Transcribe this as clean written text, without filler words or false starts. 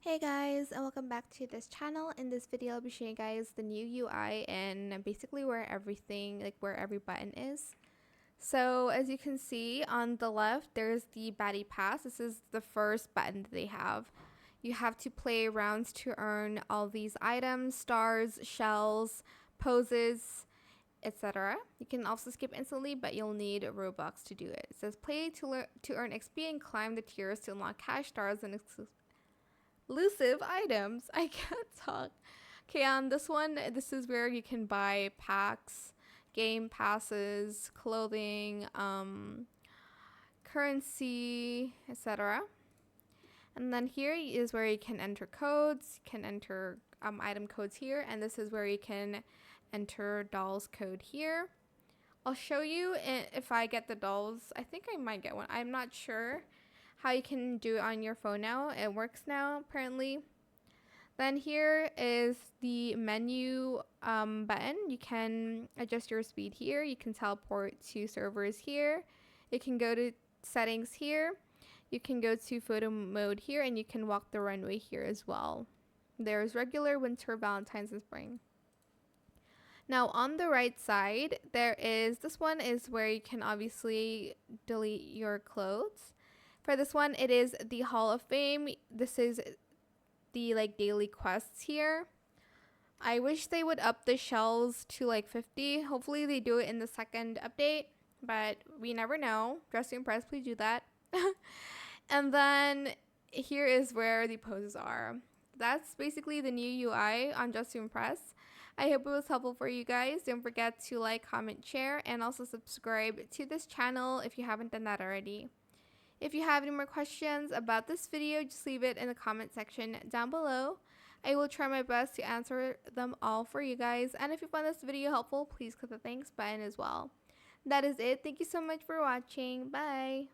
Hey guys, and welcome back to this channel. In this video, I'll be showing you guys the new UI and basically where everything, like where every button is. So as you can see on the left, there's the baddie pass. This is the first button that they have. You have to play rounds to earn all these items, stars, shells, poses, etc. You can also skip instantly, but you'll need Robux to do it. It says play to earn XP and climb the tiers to unlock cash stars and elusive items. I can't talk. Okay, on this one, this is where you can buy packs, game passes, clothing, currency, etc. And then here is where you can enter codes. You can enter item codes here, and this is where you can enter dolls code here. I'll show you if I get the dolls. I think I might get one. I'm not sure how you can do it on your phone now. It works now apparently. Then here is the menu button. You can adjust your speed here. You can teleport to servers here. You can go to settings here. You can go to photo mode here, and you can walk the runway here as well. There's regular, winter, Valentine's, and spring. Now on the right side, this one is where you can obviously delete your clothes. For this one, it is the Hall of Fame. This is the daily quests here. I wish they would up the shells to 50. Hopefully they do it in the second update, but we never know. Dress to Impress, please do that. And then here is where the poses are. That's basically the new UI on Dress to Impress. I hope it was helpful for you guys. Don't forget to like, comment, share, and also subscribe to this channel if you haven't done that already. If you have any more questions about this video, just leave it in the comment section down below. I will try my best to answer them all for you guys. And if you found this video helpful, please click the thanks button as well. That is it. Thank you so much for watching. Bye.